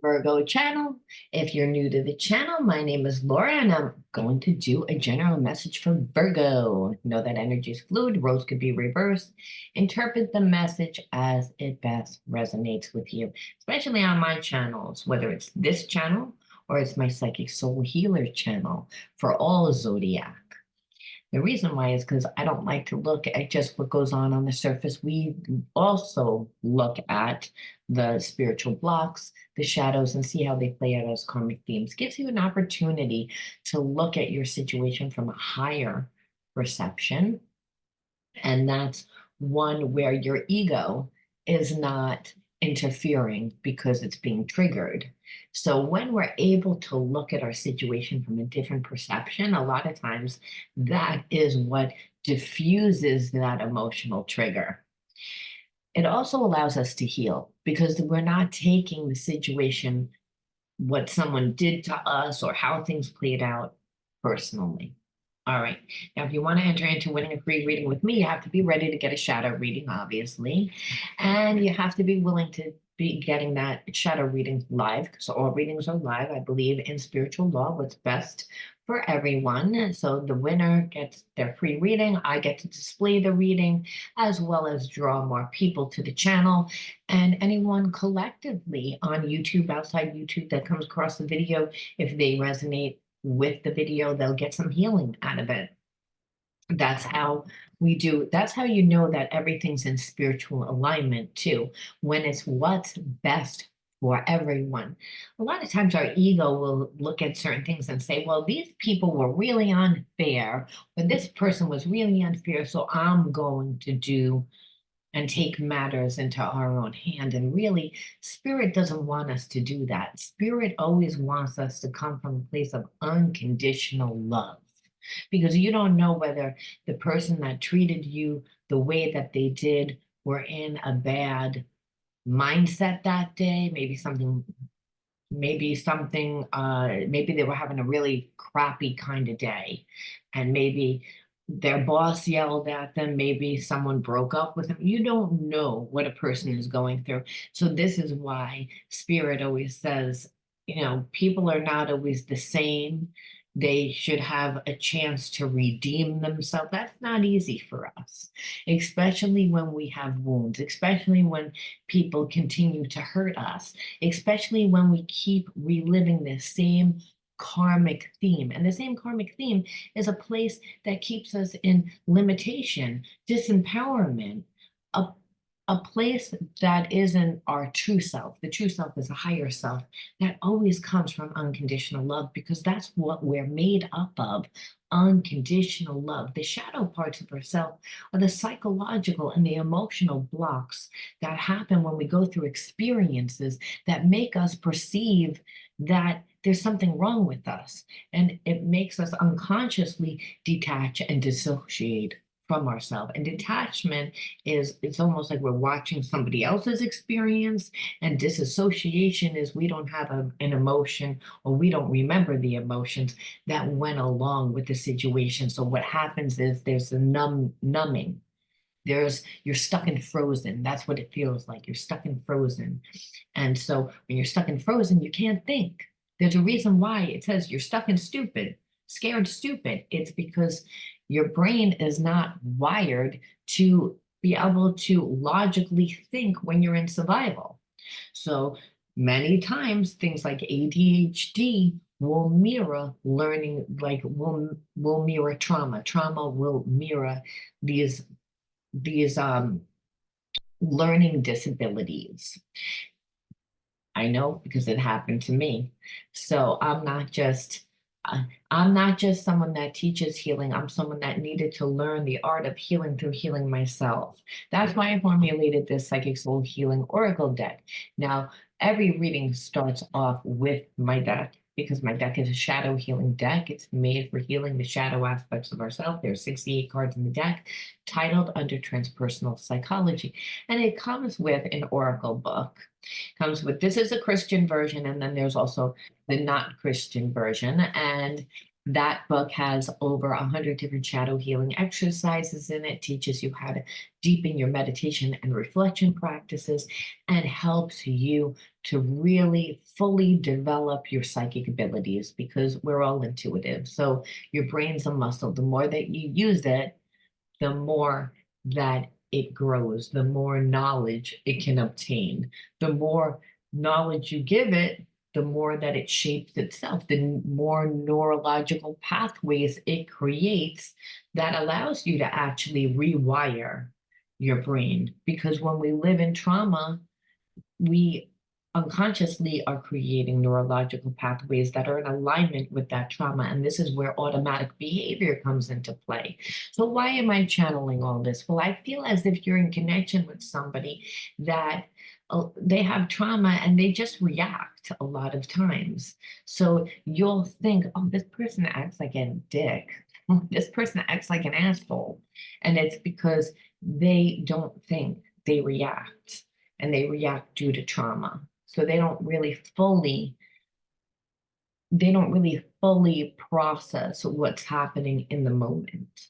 Virgo channel. If you're new to the channel, my name is Laura and I'm going to do a general message for Virgo. Know that energy is fluid, roles could be reversed. Interpret the message as it best resonates with you, especially on my channels, whether it's this channel or it's my Psychic Soul Healer channel for all zodiac. The reason why is because I don't like to look at just what goes on the surface. We also look at the spiritual blocks, the shadows, and see how they play out as karmic themes. Gives you an opportunity to look at your situation from a higher perception. And that's one where your ego is not interfering because it's being triggered. So when we're able to look at our situation from a different perception, a lot of times that is what diffuses that emotional trigger. It also allows us to heal because we're not taking the situation, what someone did to us or how things played out personally. All right. Now, if you want to enter into winning a free reading with me, you have to be ready to get a shadow reading, obviously. And you have to be willing to be getting that shadow reading live, because all readings are live. I believe in spiritual law, what's best for everyone. So the winner gets their free reading. I get to display the reading as well as draw more people to the channel. And anyone collectively on YouTube, outside YouTube, that comes across the video, if they resonate with the video, they'll get some healing out of it. That's how we do. That's how you know that everything's in spiritual alignment too, when it's what's best for everyone. A lot of times our ego will look at certain things and say, well, these people were really unfair, or this person was really unfair, so I'm going to do and take matters into our own hand. And really, Spirit doesn't want us to do that. Spirit always wants us to come from a place of unconditional love, because you don't know whether the person that treated you the way that they did were in a bad mindset that day, maybe they were having a really crappy kind of day, and maybe their boss yelled at them, maybe someone broke up with them. You don't know what a person is going through. So this is why Spirit always says, people are not always the same. They should have a chance to redeem themselves. That's not easy for us, especially when we have wounds, especially when people continue to hurt us, especially when we keep reliving the same karmic theme. And the same karmic theme is a place that keeps us in limitation, disempowerment, a, a place that isn't our true self. The true self is a higher self that always comes from unconditional love, because that's what we're made up of. Unconditional love. The shadow parts of ourselves are the psychological and the emotional blocks that happen when we go through experiences that make us perceive that there's something wrong with us. And it makes us unconsciously detach and dissociate from ourselves. And detachment it's almost like we're watching somebody else's experience. And disassociation is we don't have an emotion, or we don't remember the emotions that went along with the situation. So what happens is there's a numbing. You're stuck and frozen. That's what it feels like. You're stuck and frozen. And so when you're stuck and frozen, you can't think. There's a reason why it says you're stuck and stupid, scared stupid. It's because your brain is not wired to be able to logically think when you're in survival. So many times things like ADHD will mirror learning, like will mirror trauma. Trauma will mirror these learning disabilities. I know because it happened to me. So I'm not just someone that teaches healing. I'm someone that needed to learn the art of healing through healing myself. That's why I formulated this Psychic Soul Healing Oracle deck. Now, every reading starts off with my deck, because my deck is a shadow healing deck. It's made for healing the shadow aspects of ourselves. There are 68 cards in the deck, titled under Transpersonal Psychology. And it comes with an oracle book. Comes with, this is a Christian version, and then there's also the not Christian version. And That book has over 100 different shadow healing exercises in it, teaches you how to deepen your meditation and reflection practices, and helps you to really fully develop your psychic abilities because we're all intuitive. So your brain's a muscle. The more that you use it, the more that it grows, the more knowledge it can obtain. The more knowledge you give it, the more that it shapes itself, the more neurological pathways it creates that allows you to actually rewire your brain. Because when we live in trauma, we unconsciously are creating neurological pathways that are in alignment with that trauma. And this is where automatic behavior comes into play. So why am I channeling all this? Well, I feel as if you're in connection with somebody that they have trauma and they just react a lot of times. So you'll think, oh, this person acts like a dick. This person acts like an asshole. And it's because they don't think, they react, and they react due to trauma. So they don't really fully process what's happening in the moment.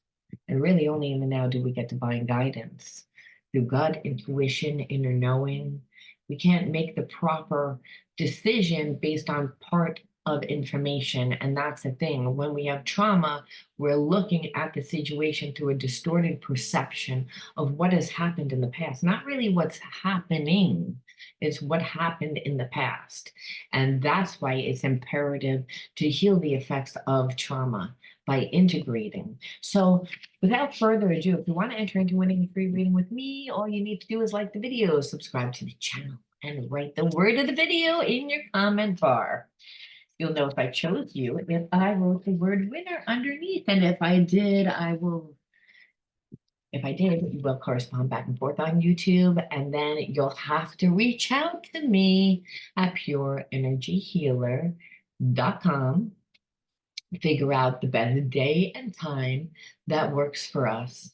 And really only in the now do we get divine guidance through gut, intuition, inner knowing. We can't make the proper decision based on part of information. And that's the thing. When we have trauma, we're looking at the situation through a distorted perception of what has happened in the past, not really what's happening. It's what happened in the past. And that's why it's imperative to heal the effects of trauma by integrating. So without further ado, if you want to enter into winning a free reading with me, all you need to do is like the video, subscribe to the channel, and write the word of the video in your comment bar. You'll know if I chose you if I wrote the word winner underneath. And if I did, we'll correspond back and forth on YouTube, and then you'll have to reach out to me at pureenergyhealer.com, figure out the best day and time that works for us.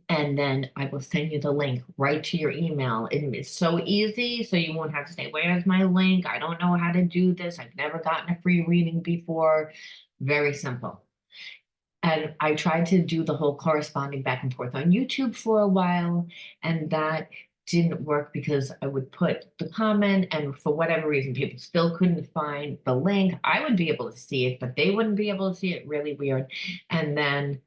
And then I will send you the link right to your email. It's so easy, so you won't have to say, where's my link? I don't know how to do this. I've never gotten a free reading before. Very simple. And I tried to do the whole corresponding back and forth on YouTube for a while, and that didn't work because I would put the comment, and for whatever reason, people still couldn't find the link. I would be able to see it, but they wouldn't be able to see it. Really weird. And then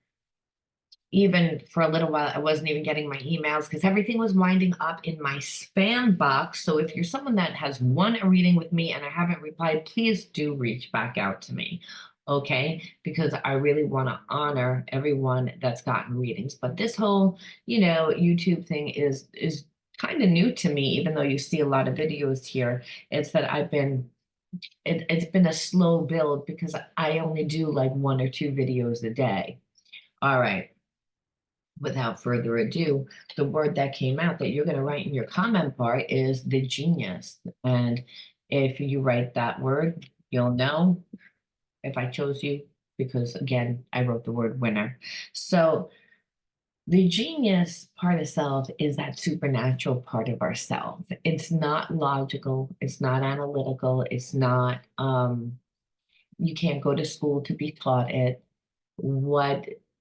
even for a little while, I wasn't even getting my emails because everything was winding up in my spam box. So if you're someone that has won a reading with me and I haven't replied, please do reach back out to me. Okay, because I really want to honor everyone that's gotten readings. But this whole, YouTube thing is kind of new to me, even though you see a lot of videos here. It's that it's been a slow build because I only do like 1 or 2 videos a day. All right. Without further ado, the word that came out that you're going to write in your comment bar is the genius. And if you write that word, you'll know if I chose you, because again, I wrote the word winner. So the genius part of self is that supernatural part of ourself. It's not logical, it's not analytical, it's not, you can't go to school to be taught it.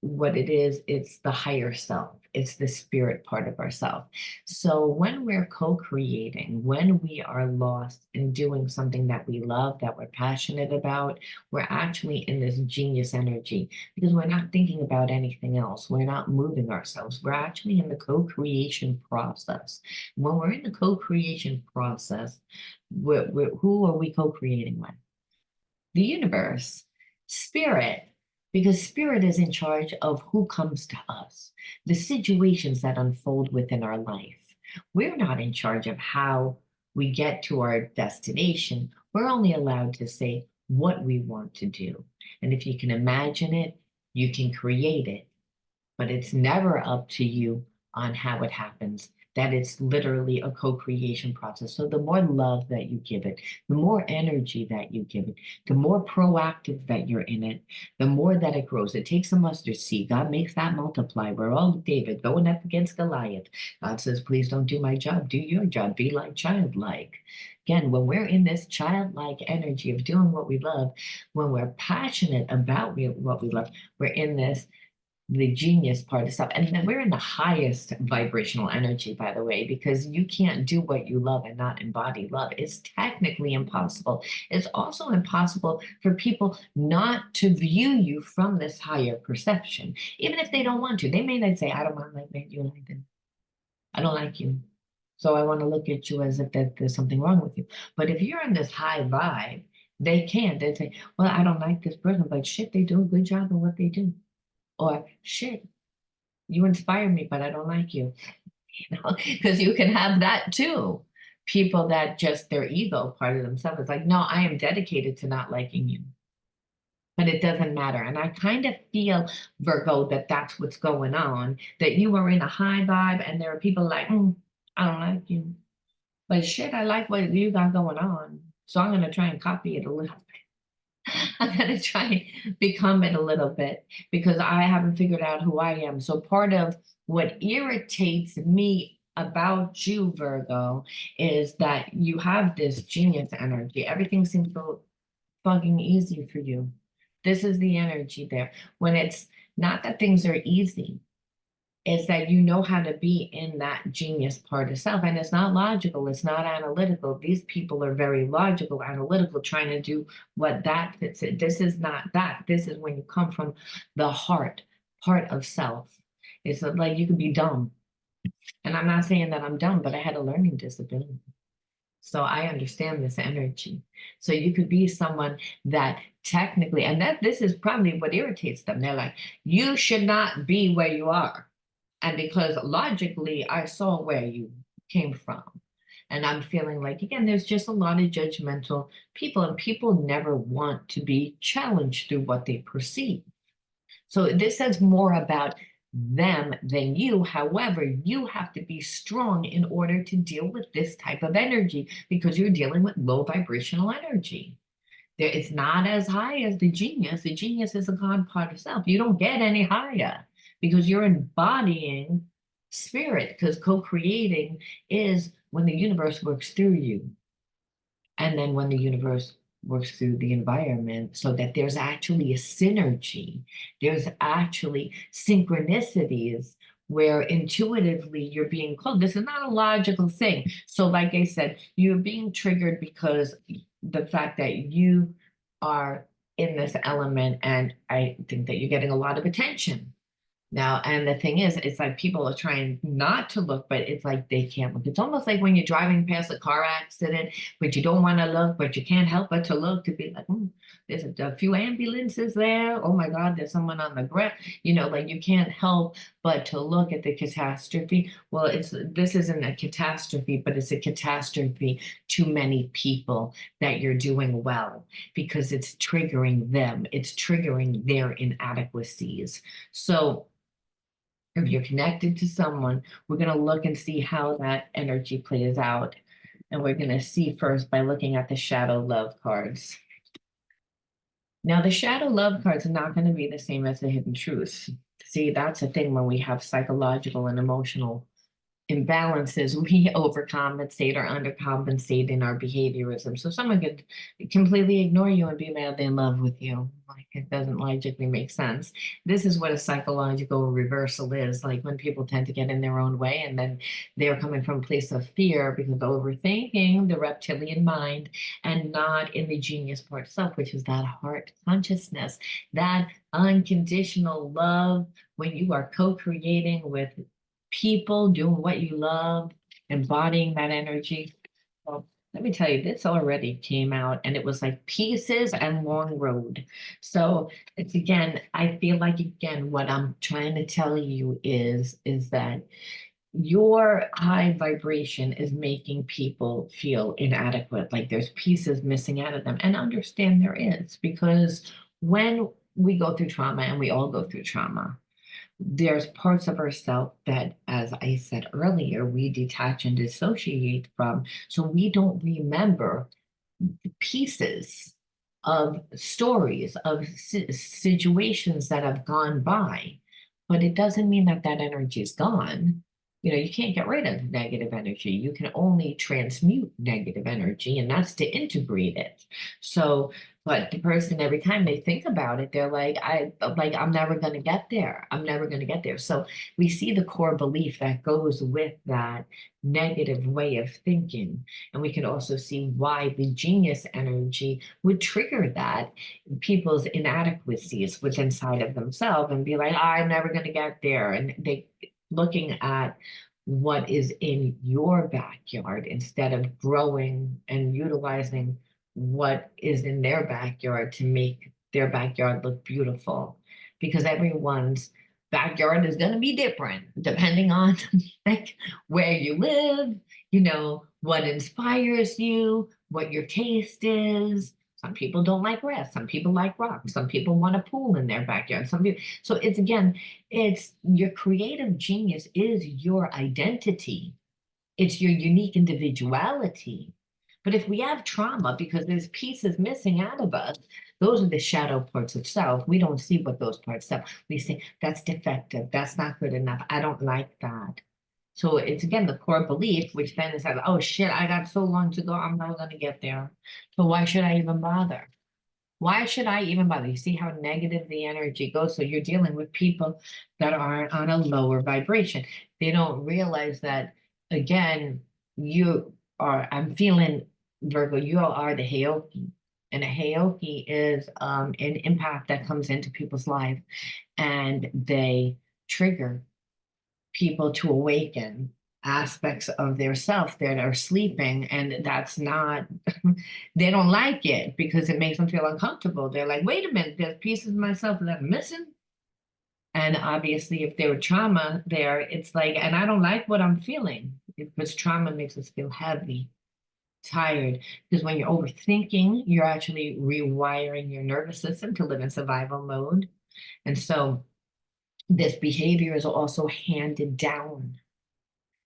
What it is, it's the higher self, it's the spirit part of ourself. So when we're co-creating, when we are lost in doing something that we love, that we're passionate about, we're actually in this genius energy because we're not thinking about anything else, we're not moving ourselves, we're actually in the co-creation process. When we're in the co-creation process, who are we co-creating with? The universe, spirit, because spirit is in charge of who comes to us, the situations that unfold within our life. We're not in charge of how we get to our destination. We're only allowed to say what we want to do. And if you can imagine it, you can create it, but it's never up to you on how it happens. that it's literally a co-creation process. So the more love that you give it, the more energy that you give it, the more proactive that you're in it, the more that it grows. It takes a mustard seed. God makes that multiply. We're all David going up against Goliath. God says, please don't do my job. Do your job. Be like childlike. Again, when we're in this childlike energy of doing what we love, when we're passionate about what we love, we're in this the genius part of stuff. And then we're in the highest vibrational energy, by the way, because you can't do what you love and not embody love. It's technically impossible. It's also impossible for people not to view you from this higher perception, even if they don't want to. They may not say, I don't want to like you like this. I don't like you. So I want to look at you as if that there's something wrong with you. But if you're in this high vibe, they can't. They say, well, I don't like this person, but shit, they do a good job of what they do. Or shit, you inspire me, but I don't like you. Because you can have that too. People that just their ego part of themselves is like, no, I am dedicated to not liking you. But it doesn't matter. And I kind of feel, Virgo, that that's what's going on, that you are in a high vibe and there are people like, I don't like you. But shit, I like what you got going on. So I'm going to try and copy it a little. I'm going to try and become it a little bit because I haven't figured out who I am. So part of what irritates me about you, Virgo, is that you have this genius energy. Everything seems so fucking easy for you. This is the energy there. When it's not that things are easy, is that you know how to be in that genius part of self. And it's not logical, it's not analytical. These people are very logical, analytical, trying to do what that fits it. This is not that. This is when you come from the heart part of self. It's like you can be dumb. And I'm not saying that I'm dumb, but I had a learning disability. So I understand this energy. So you could be someone that technically, and that this is probably what irritates them. They're like, you should not be where you are. And because logically, I saw where you came from. And I'm feeling like, again, there's just a lot of judgmental people, and people never want to be challenged through what they perceive. So this says more about them than you. However, you have to be strong in order to deal with this type of energy because you're dealing with low vibrational energy. It's not as high as the genius. The genius is a God part of self. You don't get any higher because you're embodying spirit, because co-creating is when the universe works through you. And then when the universe works through the environment, so that there's actually a synergy, there's actually synchronicities where intuitively you're being called. This is not a logical thing. So, like I said, you're being triggered because the fact that you are in this element, and I think that you're getting a lot of attention. Now, and the thing is, it's like people are trying not to look, but it's like they can't look. It's almost like when you're driving past a car accident, but you don't want to look, but you can't help but to look to be like, there's a few ambulances there. Oh my God, there's someone on the ground. Like you can't help but to look at the catastrophe. Well, this isn't a catastrophe, but it's a catastrophe to many people that you're doing well because it's triggering them. It's triggering their inadequacies. So if you're connected to someone, we're going to look and see how that energy plays out. And we're going to see first by looking at the shadow love cards. Now, the shadow love cards are not going to be the same as the hidden truths. See, that's the thing when we have psychological and emotional imbalances, we overcompensate or undercompensate in our behaviorism. So someone could completely ignore you and be madly in love with you. Like it doesn't logically make sense. This is what a psychological reversal is, like when people tend to get in their own way and then they're coming from a place of fear because of overthinking the reptilian mind and not in the genius part self, which is that heart consciousness, that unconditional love when you are co-creating with people, doing what you love, embodying that energy. Well, let me tell you, this already came out and it was like pieces and long road. So it's again, I feel like again, what I'm trying to tell you is that your high vibration is making people feel inadequate, like there's pieces missing out of them. And understand there is, because when we go through trauma, and we all go through trauma, there's parts of ourselves that, as I said earlier, we detach and dissociate from, so we don't remember pieces of stories, of situations that have gone by. But it doesn't mean that that energy is gone. You know, you can't get rid of negative energy. You can only transmute negative energy, and that's to integrate it. So, but the person, every time they think about it, they're like, I'm never going to get there. I'm never going to get there. So we see the core belief that goes with that negative way of thinking. And we can also see why the genius energy would trigger that, people's inadequacies within inside of themselves, and be like, I'm never going to get there. And they looking at what is in your backyard instead of growing and utilizing what is in their backyard to make their backyard look beautiful. Because everyone's backyard is going to be different depending on like where you live, you know, what inspires you, what your taste is. Some people don't like grass. Some people like rocks. Some people want a pool in their backyard. Some people, so it's again, it's your creative genius is your identity. It's your unique individuality. But if we have trauma because there's pieces missing out of us, those are the shadow parts of self. We don't see what those parts are. We say, that's defective. That's not good enough. I don't like that. So it's again the core belief, which then is like, oh shit, I got so long to go. I'm not going to get there. So why should I even bother? Why should I even bother? You see how negative the energy goes. So you're dealing with people that are on a lower vibration. They don't realize that, again, you are, I'm feeling, Virgo, you are the Heoki. And a Heoki is an impact that comes into people's life, and they trigger people to awaken aspects of their self that are sleeping, and that's not they don't like it because it makes them feel uncomfortable. They're like, wait a minute, there's pieces of myself that I'm missing. And obviously if there were trauma there, it's like, and I don't like what I'm feeling, because trauma makes us feel heavy, tired, because when you're overthinking, you're actually rewiring your nervous system to live in survival mode. And so this behavior is also handed down,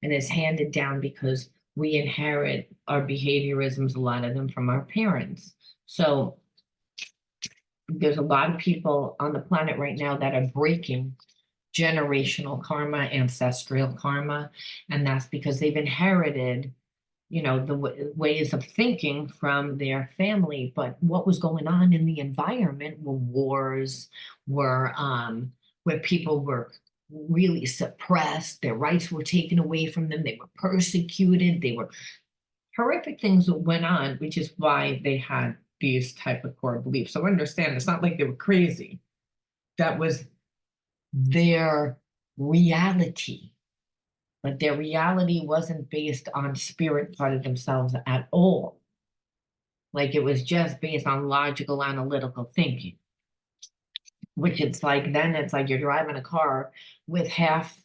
and it's handed down because we inherit our behaviorisms, a lot of them from our parents. So there's a lot of people on the planet right now that are breaking generational karma, ancestral karma, and that's because they've inherited, you know, the ways of thinking from their family. But what was going on in the environment were wars, were where people were really suppressed, their rights were taken away from them, they were persecuted, they were horrific things that went on, which is why they had these type of core beliefs. So understand, it's not like they were crazy. That was their reality. But their reality wasn't based on spirit part of themselves at all. Like it was just based on logical, analytical thinking, which it's like, then it's like you're driving a car with half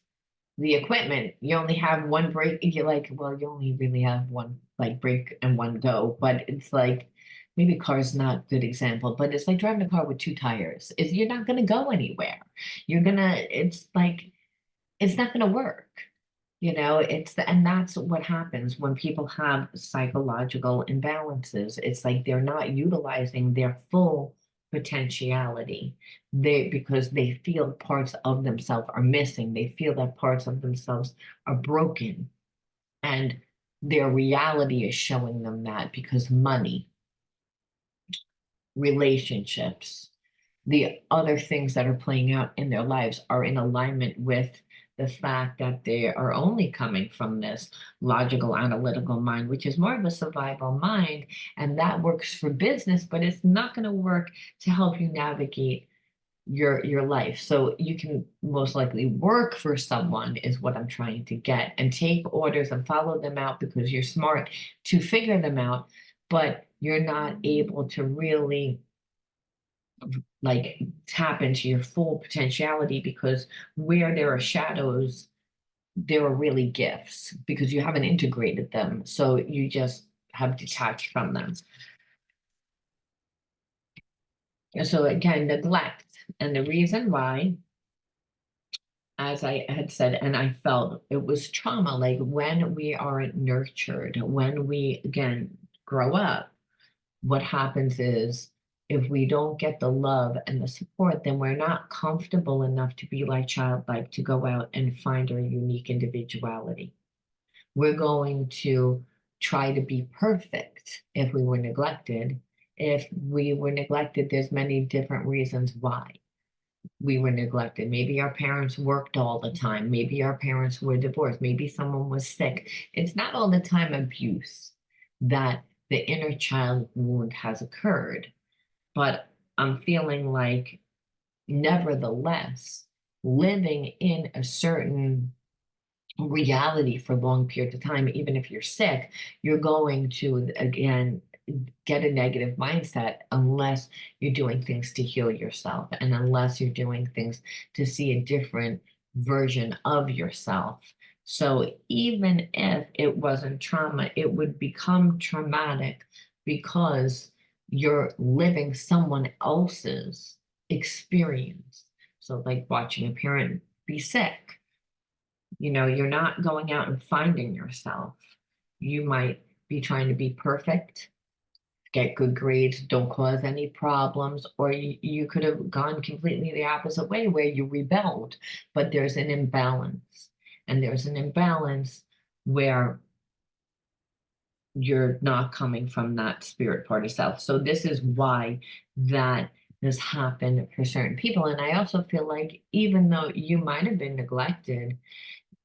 the equipment. You only have one brake. You're like, well, you only really have one like brake and one go. But it's like, maybe car's not a good example, but it's like driving a car with two tires. Is you're not gonna go anywhere. You're gonna, it's like, it's not gonna work. You know, and that's what happens when people have psychological imbalances. It's like they're not utilizing their full potentiality. Because they feel parts of themselves are missing. They feel that parts of themselves are broken. And their reality is showing them that, because money, relationships, the other things that are playing out in their lives are in alignment with the fact that they are only coming from this logical, analytical mind, which is more of a survival mind. And that works for business, but it's not going to work to help you navigate your life. So you can most likely work for someone, is what I'm trying to get, and take orders and follow them out because you're smart to figure them out, but you're not able to really like tap into your full potentiality, because where there are shadows, there are really gifts because you haven't integrated them. So you just have detached from them. And so again, neglect. And the reason why as I had said, and I felt it was trauma, like when we aren't nurtured, when we again grow up, what happens is if we don't get the love and the support, then we're not comfortable enough to be like childlike to go out and find our unique individuality. We're going to try to be perfect if we were neglected. If we were neglected, there's many different reasons why we were neglected. Maybe our parents worked all the time. Maybe our parents were divorced. Maybe someone was sick. It's not all the time abuse that the inner child wound has occurred. But I'm feeling like, nevertheless, living in a certain reality for long periods of time, even if you're sick, you're going to, again, get a negative mindset unless you're doing things to heal yourself and unless you're doing things to see a different version of yourself. So even if it wasn't trauma, it would become traumatic because you're living someone else's experience. So, like watching a parent be sick, you're not going out and finding yourself. You might be trying to be perfect, get good grades, don't cause any problems, or you could have gone completely the opposite way where you rebelled, but there's an imbalance. And there's an imbalance where you're not coming from that spirit part of self. So this is why that has happened for certain people. And I also feel like even though you might have been neglected,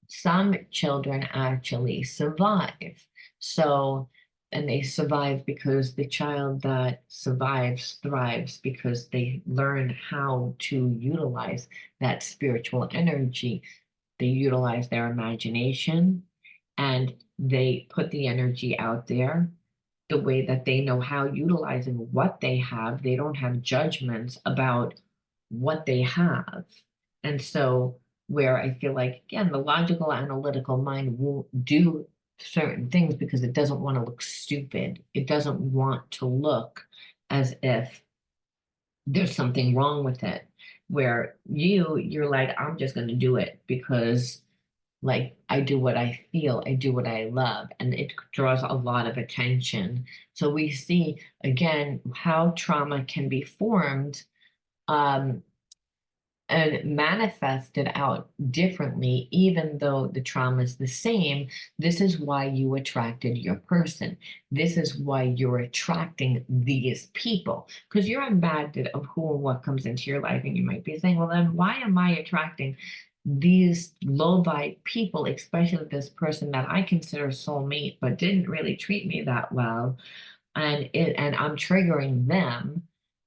some children actually survive. So, and they survive because the child that survives thrives because they learn how to utilize that spiritual energy. They utilize their imagination and they put the energy out there the way that they know how, utilizing what they have. They don't have judgments about what they have. And so, where I feel like, again, the logical, analytical mind won't do certain things because it doesn't want to look stupid. It doesn't want to look as if there's something wrong with it. Where you're like, I'm just going to do it because like I do what I feel, I do what I love, and it draws a lot of attention. So we see again how trauma can be formed um, and manifested out differently, even though the trauma is the same. This is why you attracted your person. This is why you're attracting these people, because you're impacted of who and what comes into your life. And you might be saying, well, then why am I attracting these low vibe people, especially this person that I consider soulmate, but didn't really treat me that well? And I'm triggering them.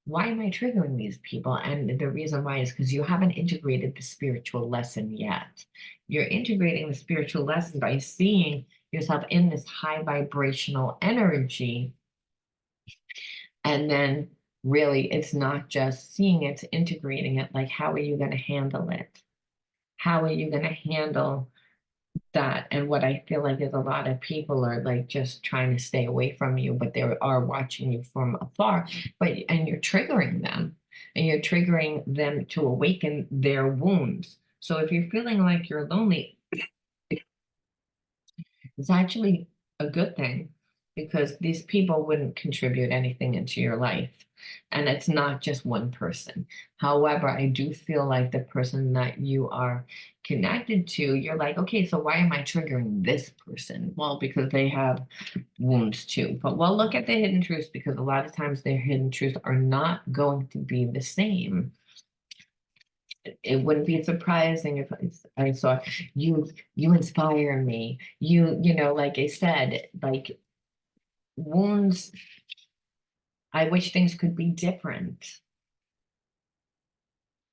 Why am I triggering these people? And the reason why is because you haven't integrated the spiritual lesson yet. You're integrating the spiritual lesson by seeing yourself in this high vibrational energy. And then really, it's not just seeing it, it's integrating it. Like, how are you going to handle it? How are you going to handle that? And what I feel like is a lot of people are like just trying to stay away from you, but they are watching you from afar. And you're triggering them, and you're triggering them to awaken their wounds. So if you're feeling like you're lonely, it's actually a good thing because these people wouldn't contribute anything into your life. And it's not just one person. However, I do feel like the person that you are connected to, you're like, okay, so why am I triggering this person? Well, because they have wounds too. But well, look at the hidden truths because a lot of times their hidden truths are not going to be the same. It wouldn't be surprising if I saw you inspire me. Like I said, like wounds, I wish things could be different.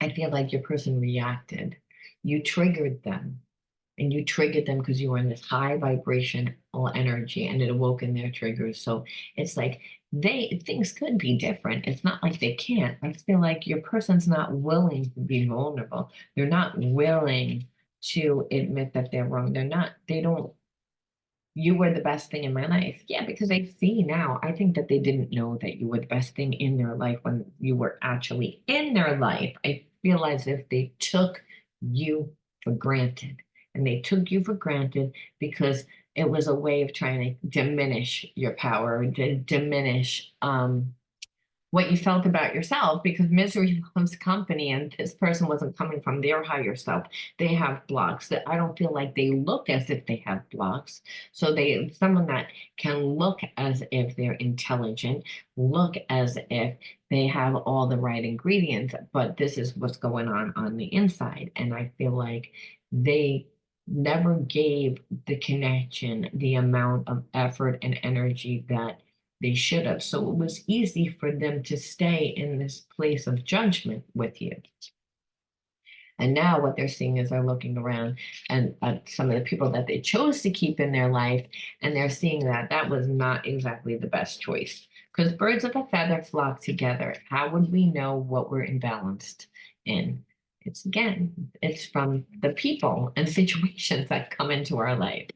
I feel like your person reacted. You triggered them. And you triggered them because you were in this high vibrational energy and it awoke in their triggers. So it's like things could be different. It's not like they can't. I feel like your person's not willing to be vulnerable. They're not willing to admit that they're wrong. They don't, you were the best thing in my life. Yeah, because I see now. I think that they didn't know that you were the best thing in their life when you were actually in their life. I feel as if they took you for granted. And they took you for granted because it was a way of trying to diminish your power, to diminish what you felt about yourself, because misery loves company, and this person wasn't coming from their higher self. They have blocks that I don't feel like they look as if they have blocks. So they, someone that can look as if they're intelligent, look as if they have all the right ingredients, but this is what's going on the inside. And I feel like they never gave the connection the amount of effort and energy that they should have. So it was easy for them to stay in this place of judgment with you. And now what they're seeing is they're looking around and at some of the people that they chose to keep in their life, and they're seeing that that was not exactly the best choice. Because birds of a feather flock together. How would we know what we're imbalanced in? It's again, it's from the people and situations that come into our life.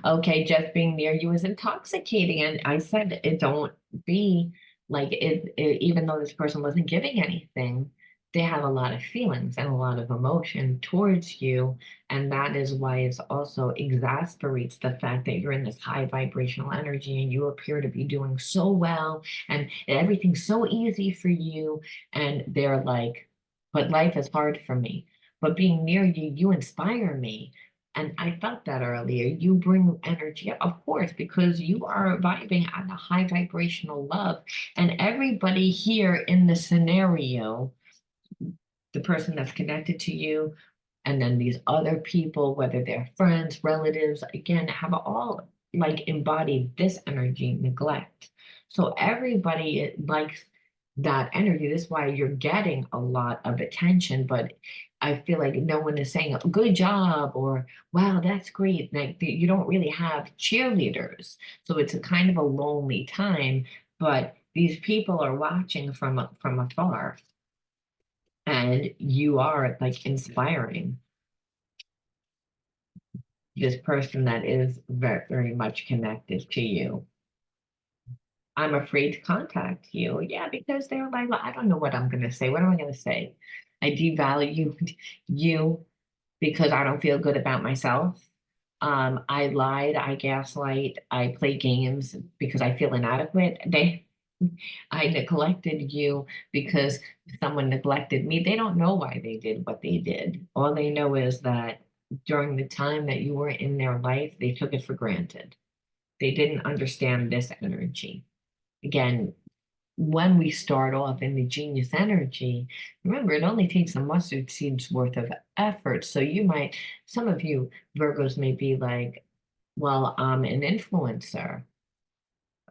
Okay, just being near you is intoxicating. And I said, it don't be like even though this person wasn't giving anything, they have a lot of feelings and a lot of emotion towards you. And that is why it's also exasperates the fact that you're in this high vibrational energy and you appear to be doing so well and everything's so easy for you. And they're like, but life is hard for me. But being near you, you inspire me. And I felt that earlier. You bring energy, of course, because you are vibing at a high vibrational love. And everybody here in the scenario, the person that's connected to you, and then these other people, whether they're friends, relatives, again, have all like embodied this energy, neglect. So everybody likes that energy. That's why you're getting a lot of attention, but I feel like no one is saying good job or wow, that's great. Like you don't really have cheerleaders. So it's a kind of a lonely time, but these people are watching from afar, and you are like inspiring this person that is very, very much connected to you. I'm afraid to contact you. Yeah, because they're like, well, I don't know what I'm going to say. What am I going to say? I devalue you because I don't feel good about myself. I lied, I gaslight, I play games because I feel inadequate. I neglected you because someone neglected me. They don't know why they did what they did. All they know is that during the time that you were in their life, they took it for granted. They didn't understand this energy. Again, when we start off in the genius energy, remember, it only takes a mustard seed's worth of effort. So you might, some of you Virgos may be like, well, I'm an influencer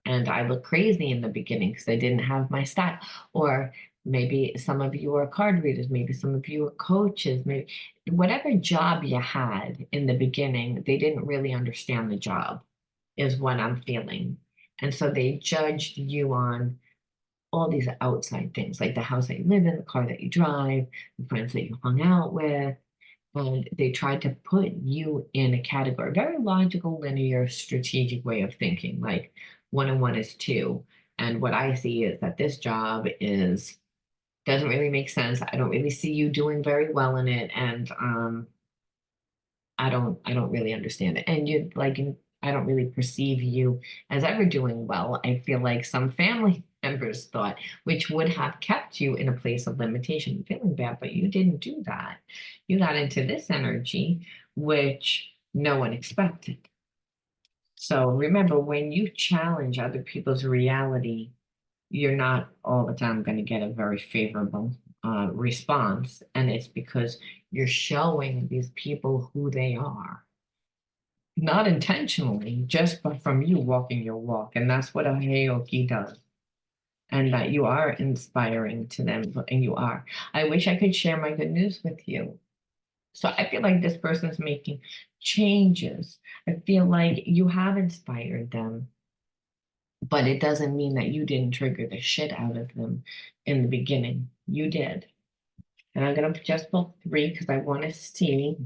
and I look crazy in the beginning because I didn't have my style. Or maybe some of you are card readers, maybe some of you are coaches, maybe whatever job you had in the beginning, they didn't really understand the job, is what I'm feeling. And so they judged you on all these outside things, like the house that you live in, the car that you drive, the friends that you hung out with. And they tried to put you in a category, very logical, linear, strategic way of thinking, like 1 and 1 is 2. And what I see is that this job is doesn't really make sense. I don't really see you doing very well in it. And I don't really understand it. And you like I don't really perceive you as ever doing well. I feel like some family members thought, which would have kept you in a place of limitation, feeling bad, but you didn't do that. You got into this energy, which no one expected. So remember, when you challenge other people's reality, you're not all the time going to get a very favorable response. And it's because you're showing these people who they are, not intentionally, just but from you walking your walk. And that's what a Heyoki does. And that you are inspiring to them, and you are. I wish I could share my good news with you. So I feel like this person's making changes. I feel like you have inspired them, but it doesn't mean that you didn't trigger the shit out of them in the beginning. You did. And I'm going to just pull 3 because I want to see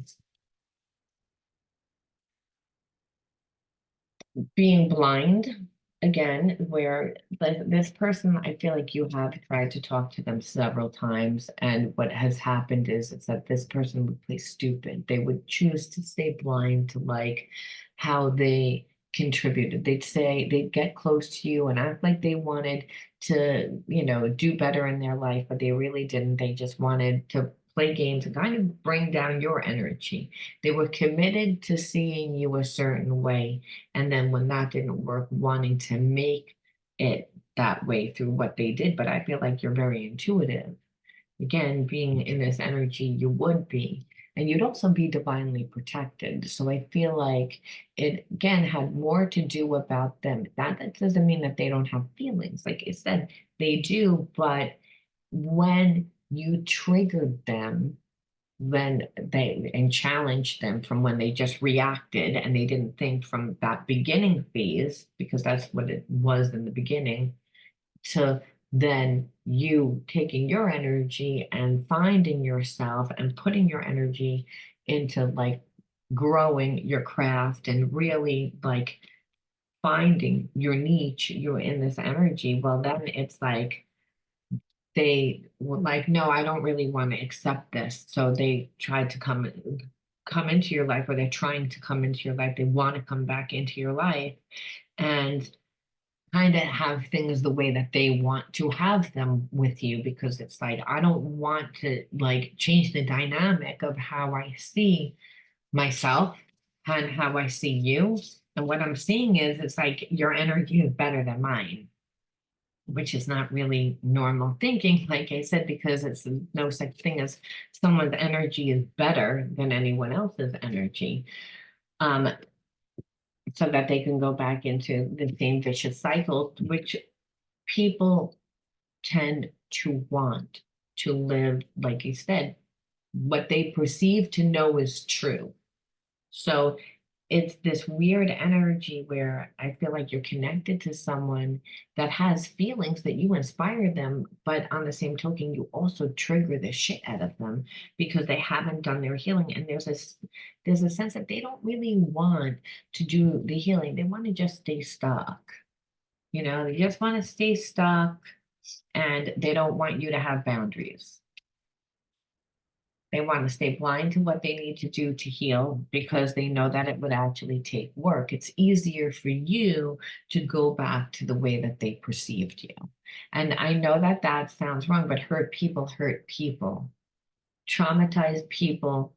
being blind again, where this person, I feel like you have tried to talk to them several times, and what has happened is it's that this person would play stupid. They would choose to stay blind to like how they contributed. They'd say they'd get close to you and act like they wanted to, do better in their life, but they really didn't. They just wanted to play games and kind of bring down your energy. They were committed to seeing you a certain way, and then when that didn't work, wanting to make it that way through what they did. But I feel like you're very intuitive. Again, being in this energy, you would be. And you'd also be divinely protected. So I feel like it, again, had more to do about them. That doesn't mean that they don't have feelings. Like I said, they do. But when you triggered them, when they and challenged them from when they just reacted and they didn't think from that beginning phase, because that's what it was in the beginning, to then you taking your energy and finding yourself and putting your energy into like growing your craft and really like finding your niche, you're in this energy. Well, then it's like they were like, no, I don't really want to accept this. So they tried to come into your life, or they're trying to come into your life. They want to come back into your life and kind of have things the way that they want to have them with you, because it's like I don't want to like change the dynamic of how I see myself and how I see you. And what I'm seeing is it's like your energy is better than mine, which is not really normal thinking, like I said, because it's no such thing as someone's energy is better than anyone else's energy. Um, so that they can go back into the same vicious cycle, which people tend to want to live, like you said, what they perceive to know is true. So it's this weird energy where I feel like you're connected to someone that has feelings that you inspire them, but on the same token, you also trigger the shit out of them because they haven't done their healing. And there's a sense that they don't really want to do the healing. They want to just stay stuck. They just want to stay stuck, and they don't want you to have boundaries. They want to stay blind to what they need to do to heal because they know that it would actually take work. It's easier for you to go back to the way that they perceived you. And I know that that sounds wrong, but hurt people hurt people. Traumatized people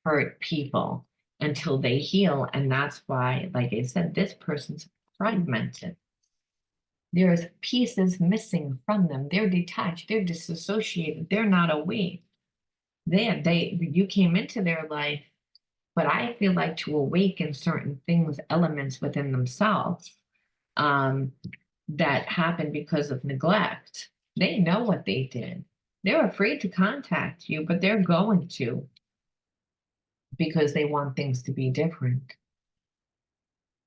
hurt people until they heal. And that's why, like I said, this person's fragmented. There's pieces missing from them. They're detached, they're disassociated, they're not awake. You came into their life, but I feel like to awaken certain things, elements within themselves, um, that happen because of neglect. They know what they did. They're afraid to contact you, but they're going to because they want things to be different.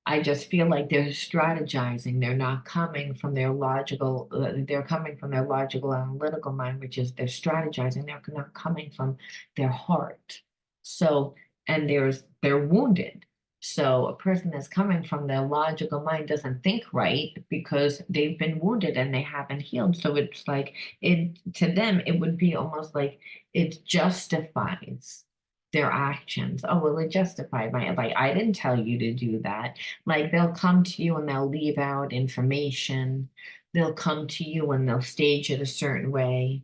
I just feel like they're strategizing. They're not coming from their logical, they're coming from their logical analytical mind, which is they're strategizing. They're not coming from their heart. So, and they're wounded. So a person that's coming from their logical mind doesn't think right because they've been wounded and they haven't healed. So it's like to them, it would be almost like it justifies their actions. Oh, well, it justified like I didn't tell you to do that. Like they'll come to you and they'll leave out information. They'll come to you and they'll stage it a certain way,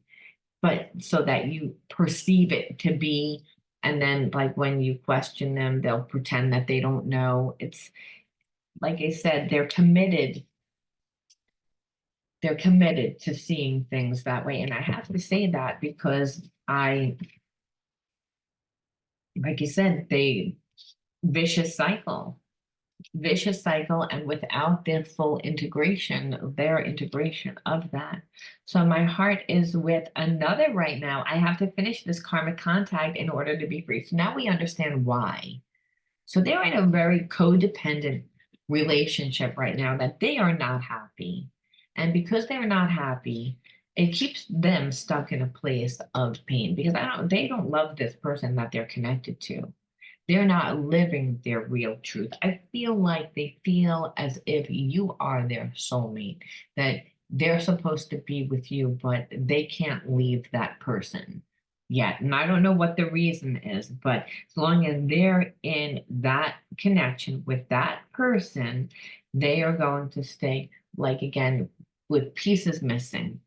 but so that you perceive it to be. And then, like when you question them, they'll pretend that they don't know. It's like I said, they're committed. They're committed to seeing things that way. And I have to say that because like you said, vicious cycle vicious cycle, and without their full integration, their integration of that. So my heart is with another right now. I have to finish this karmic contact in order to be free. So now we understand why. So they're in a very codependent relationship right now that they are not happy. And because they're not happy, it keeps them stuck in a place of pain because they don't love this person that they're connected to. They're not living their real truth. I feel like they feel as if you are their soulmate, that they're supposed to be with you, but they can't leave that person yet. And I don't know what the reason is, but as long as they're in that connection with that person, they are going to stay, like, again, with pieces missing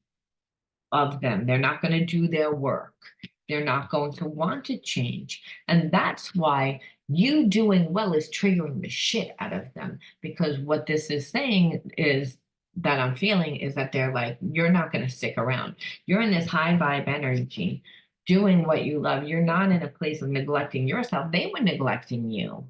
of them. They're not going to do their work. They're not going to want to change. And that's why you doing well is triggering the shit out of them. Because what this is saying is that I'm feeling is that they're like, you're not going to stick around. You're in this high vibe energy, doing what you love. You're not in a place of neglecting yourself. They were neglecting you,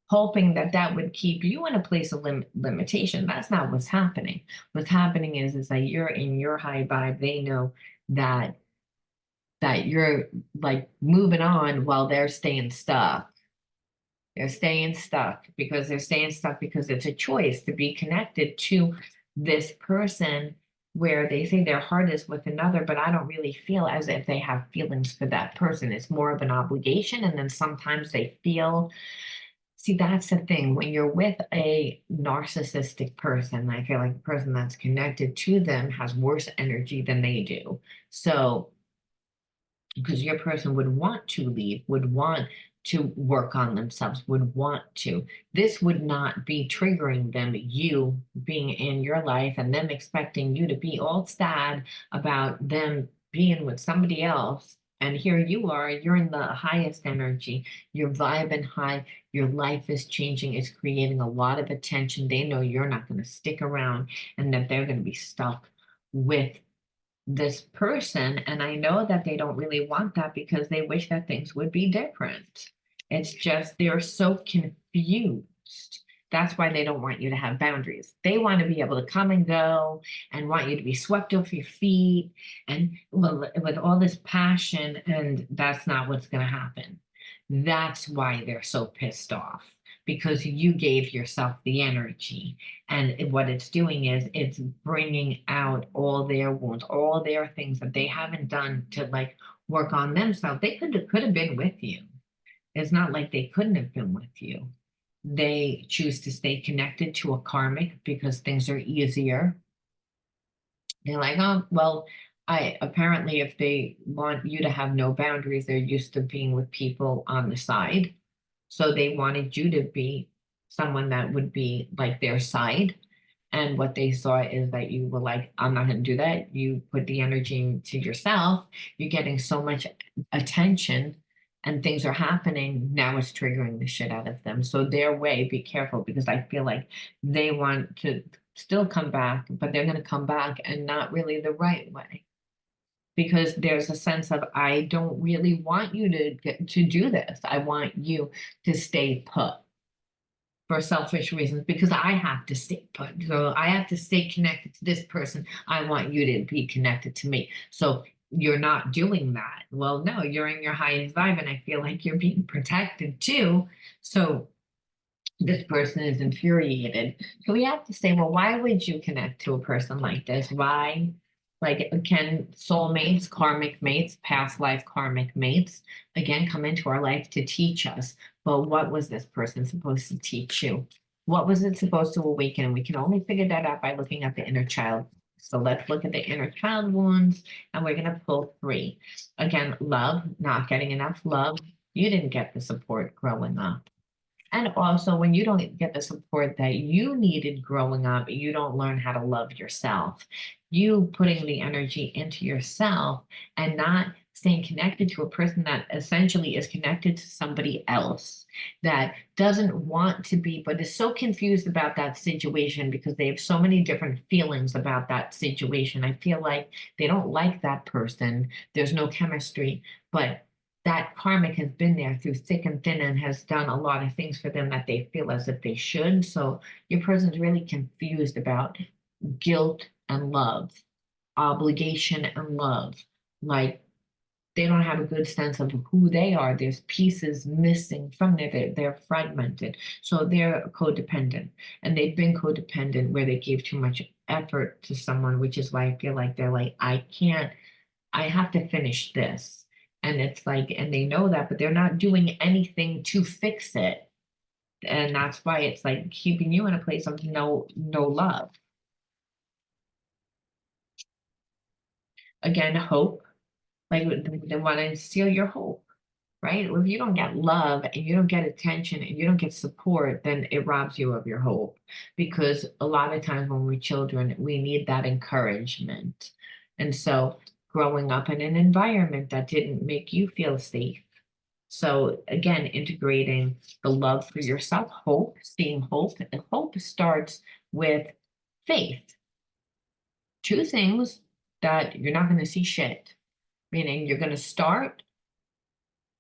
hoping that that would keep you in a place of limitation. That's not what's happening. What's happening is that you're in your high vibe. They know that you're like moving on while they're staying stuck. They're staying stuck because it's a choice to be connected to this person where they say their heart is with another, but I don't really feel as if they have feelings for that person. It's more of an obligation. And then sometimes they feel. See, that's the thing. When you're with a narcissistic person, I feel like the person that's connected to them has worse energy than they do. So, because your person would want to leave, would want to work on themselves, would want to. This would not be triggering them, you being in your life and them expecting you to be all sad about them being with somebody else. And here you are, you're in the highest energy, you're vibing high, your life is changing, it's creating a lot of attention. They know you're not going to stick around and that they're going to be stuck with this person. And I know that they don't really want that because they wish that things would be different. It's just they're so confused. That's why they don't want you to have boundaries. They want to be able to come and go and want you to be swept off your feet and with all this passion. And that's not what's going to happen. That's why they're so pissed off because you gave yourself the energy. And what it's doing is it's bringing out all their wounds, all their things that they haven't done to like work on themselves. They could have been with you. It's not like they couldn't have been with you. They choose to stay connected to a karmic because things are easier. They're like, oh, well, I apparently if they want you to have no boundaries, they're used to being with people on the side. So they wanted you to be someone that would be like their side. And what they saw is that you were like, I'm not going to do that. You put the energy into yourself. You're getting so much attention and things are happening. Now it's triggering the shit out of them. So their way, be careful because I feel like they want to still come back, but they're going to come back and not really the right way. Because there's a sense of, I don't really want you to get to do this. I want you to stay put for selfish reasons because I have to stay put. So I have to stay connected to this person. I want you to be connected to me. So you're not doing that. Well, no, you're in your highest vibe, and I feel like you're being protected too. So this person is infuriated. So we have to say, well, why would you connect to a person like this? Why? Like, can soulmates, karmic mates, past life karmic mates, again, come into our life to teach us? But what was this person supposed to teach you? What was it supposed to awaken? And we can only figure that out by looking at the inner child. So let's look at the inner child wounds, and we're going to pull three. Again, love, not getting enough love. You didn't get the support growing up. And also, when you don't get the support that you needed growing up, you don't learn how to love yourself. You putting the energy into yourself and not staying connected to a person that essentially is connected to somebody else that doesn't want to be, but is so confused about that situation because they have so many different feelings about that situation. I feel like they don't like that person. There's no chemistry, but that karmic has been there through thick and thin and has done a lot of things for them that they feel as if they should. So your person's really confused about guilt and love, obligation and love. Like they don't have a good sense of who they are. There's pieces missing from there. They're fragmented. So they're codependent. And they've been codependent where they gave too much effort to someone, which is why I feel like they're like, I have to finish this. And it's like, and they know that, but they're not doing anything to fix it. And that's why it's like keeping you in a place of no love. Again, hope, like they want to steal your hope, right? Well, if you don't get love and you don't get attention and you don't get support, then it robs you of your hope. Because a lot of times when we're children, we need that encouragement. And so growing up in an environment that didn't make you feel safe. So again, integrating the love for yourself, hope, seeing hope, and hope starts with faith. Two things that you're not going to see shit, meaning you're going to start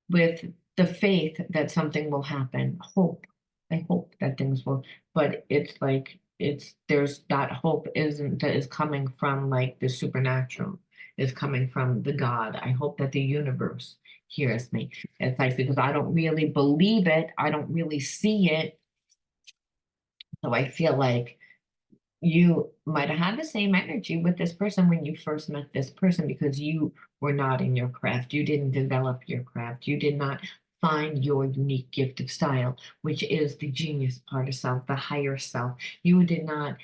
with the faith that something will happen. Hope. I hope that things will, but it's like there's that hope isn't that is coming from like the supernatural, is coming from the God. I hope that the universe hears me. It's like because I don't really believe it, I don't really see it. So I feel like you might have had the same energy with this person when you first met this person because you were not in your craft. You didn't develop your craft. You did not find your unique gift of style, which is the genius part of self, the higher self. You did not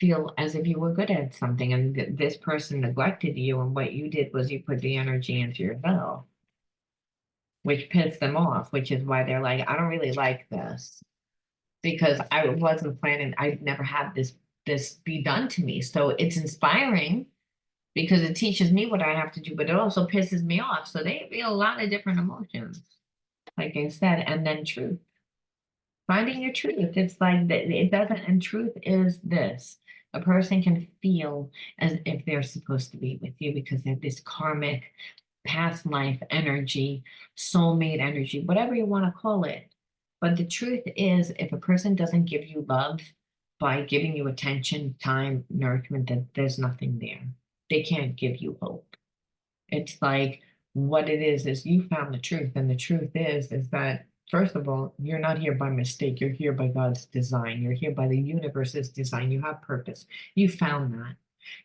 feel as if you were good at something and this person neglected you. And what you did was you put the energy into yourself, which pissed them off, which is why they're like, I don't really like this because I wasn't planning, I'd never had this be done to me. So it's inspiring because it teaches me what I have to do, but it also pisses me off. So they feel a lot of different emotions, like I said, and then truth. Finding your truth. It's like that it doesn't, and truth is this. A person can feel as if they're supposed to be with you because they have this karmic past life energy, soulmate energy, whatever you want to call it. But the truth is, if a person doesn't give you love by giving you attention, time, nourishment, then there's nothing there. They can't give you hope. It's like what it is you found the truth, and the truth is that first of all, you're not here by mistake. You're here by God's design. You're here by the universe's design. You have purpose. You found that.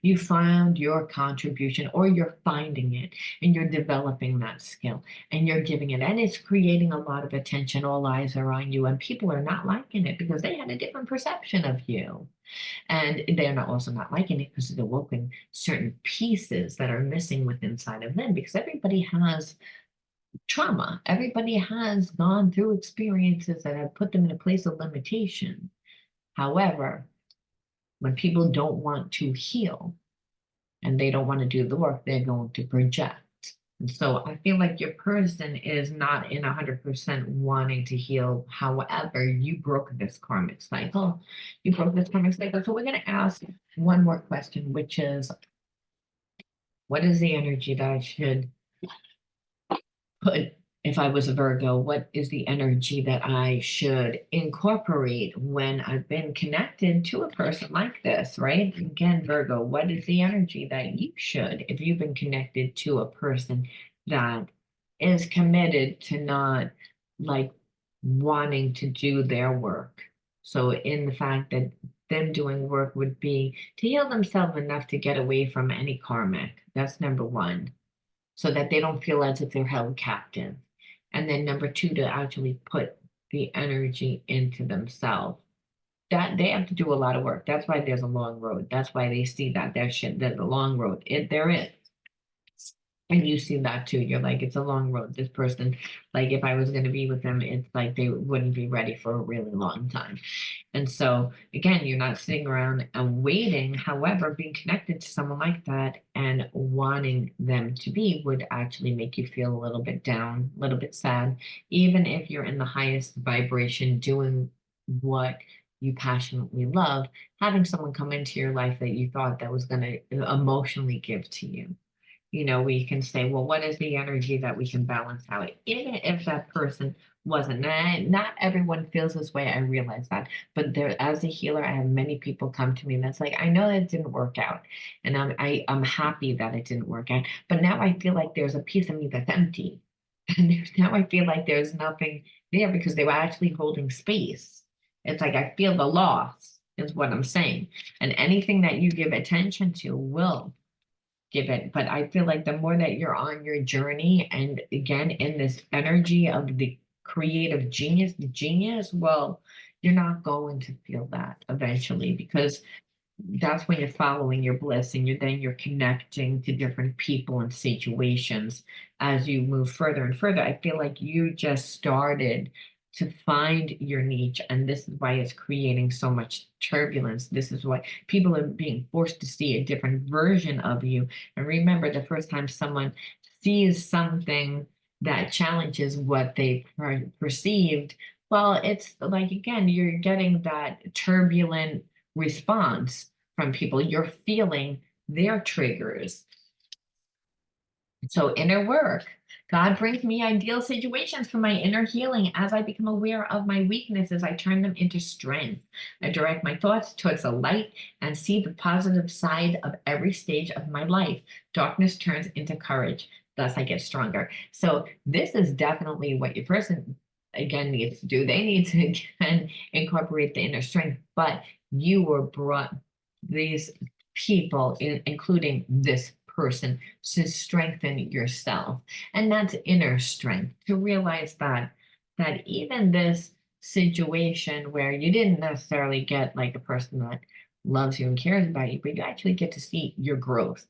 You found your contribution, or you're finding it, and you're developing that skill, and you're giving it, and it's creating a lot of attention. All eyes are on you, and people are not liking it because they had a different perception of you. And they're not also not liking it because they're woken certain pieces that are missing within inside of them because everybody has trauma. Everybody has gone through experiences that have put them in a place of limitation. However, when people don't want to heal and they don't want to do the work, they're going to project. And so I feel like your person is not in 100% wanting to heal. However, you broke this karmic cycle. You broke this karmic cycle. So we're going to ask one more question, which is, what is the energy that I should put if I was a Virgo? What is the energy that I should incorporate when I've been connected to a person like this, right? Again, Virgo, what is the energy that you should, if you've been connected to a person that is committed to not like wanting to do their work? So, in the fact that them doing work would be to heal themselves enough to get away from any karmic. That's number one, so that they don't feel as if they're held captive. And then number two, to actually put the energy into themselves. That they have to do a lot of work. That's why there's a long road. That's why they see that there's a long road. There is. And you see that too. You're like, it's a long road. This person, like if I was going to be with them, it's like they wouldn't be ready for a really long time. And so again, you're not sitting around and waiting. However, being connected to someone like that and wanting them to be would actually make you feel a little bit down, a little bit sad, even if you're in the highest vibration doing what you passionately love. Having someone come into your life that you thought that was going to emotionally give to you, we can say, well, what is the energy that we can balance out? Even if that person wasn't, not everyone feels this way, I realize that. But there, as a healer, I have many people come to me that's like, I know that it didn't work out. And I'm happy that it didn't work out. But now I feel like there's a piece of me that's empty. And now I feel like there's nothing there because they were actually holding space. It's like I feel the loss, is what I'm saying. And anything that you give attention to will give it. But I feel like the more that you're on your journey, and again, in this energy of the creative genius, the genius, well, you're not going to feel that eventually, because that's when you're following your bliss, and you're connecting to different people and situations as you move further and further. I feel like you just started to find your niche, and this is why it's creating so much turbulence. This is why people are being forced to see a different version of you. And remember, the first time someone sees something that challenges what they perceived, well, it's like, again, you're getting that turbulent response from people. You're feeling their triggers. So, inner work. God brings me ideal situations for my inner healing. As I become aware of my weaknesses, I turn them into strength. I direct my thoughts towards the light and see the positive side of every stage of my life. Darkness turns into courage. Thus, I get stronger. So, this is definitely what your person, again, needs to do. They need to, again, incorporate the inner strength, but you were brought these people, including this person, to strengthen yourself. And that's inner strength, to realize that even this situation where you didn't necessarily get like a person that loves you and cares about you, but you actually get to see your growth.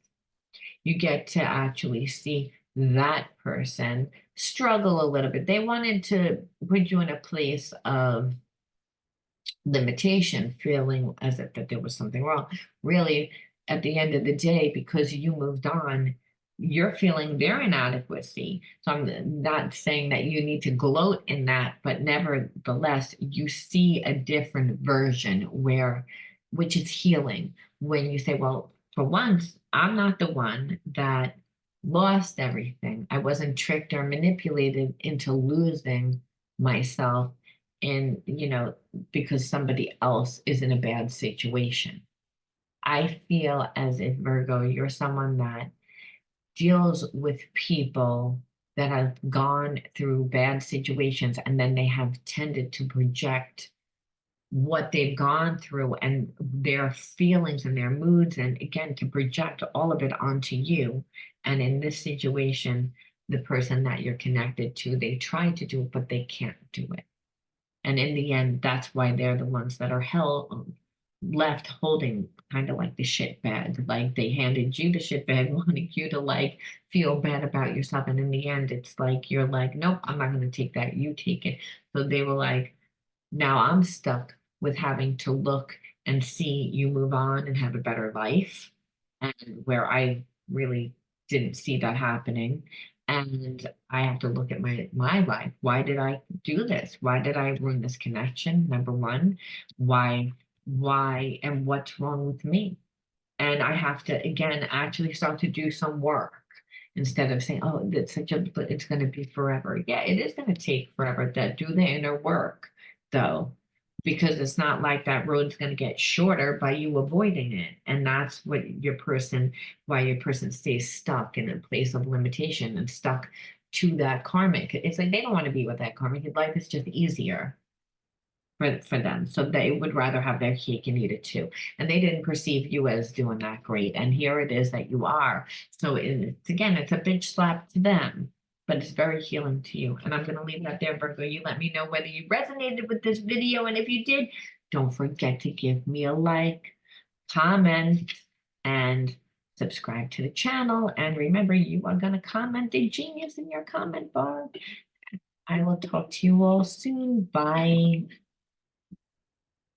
You get to actually see that person struggle a little bit. They wanted to put you in a place of limitation, feeling as if that there was something wrong. Really, at the end of the day, because you moved on, you're feeling their inadequacy. So I'm not saying that you need to gloat in that, but nevertheless, you see a different version which is healing. When you say, well, for once, I'm not the one that lost everything. I wasn't tricked or manipulated into losing myself. And, because somebody else is in a bad situation. I feel as if, Virgo, you're someone that deals with people that have gone through bad situations, and then they have tended to project what they've gone through and their feelings and their moods, and again, to project all of it onto you. And in this situation, the person that you're connected to, they try to do it, but they can't do it. And in the end, that's why they're the ones that are held left holding kind of like the shit bag. Like they handed you the shit bag, wanting you to like feel bad about yourself. And in the end, it's like you're like, nope, I'm not going to take that. You take it. So they were like, now I'm stuck with having to look and see you move on and have a better life. And where I really didn't see that happening. And I have to look at my life. Why did I do this? Why did I ruin this connection? Number one, why, and what's wrong with me? And I have to, again, actually start to do some work instead of saying, oh, but it's going to be forever. Yeah, it is going to take forever to do the inner work, though, because it's not like that road's going to get shorter by you avoiding it. And that's why your person stays stuck in a place of limitation and stuck to that karmic. It's like they don't want to be with that karmic. Life is just easier for them. So they would rather have their cake and eat it too. And they didn't perceive you as doing that great. And here it is that you are. So it's a bitch slap to them, but it's very healing to you. And I'm going to leave that there, Virgo. You let me know whether you resonated with this video. And if you did, don't forget to give me a like, comment, and subscribe to the channel. And remember, you are going to comment the genius in your comment bar. I will talk to you all soon. Bye.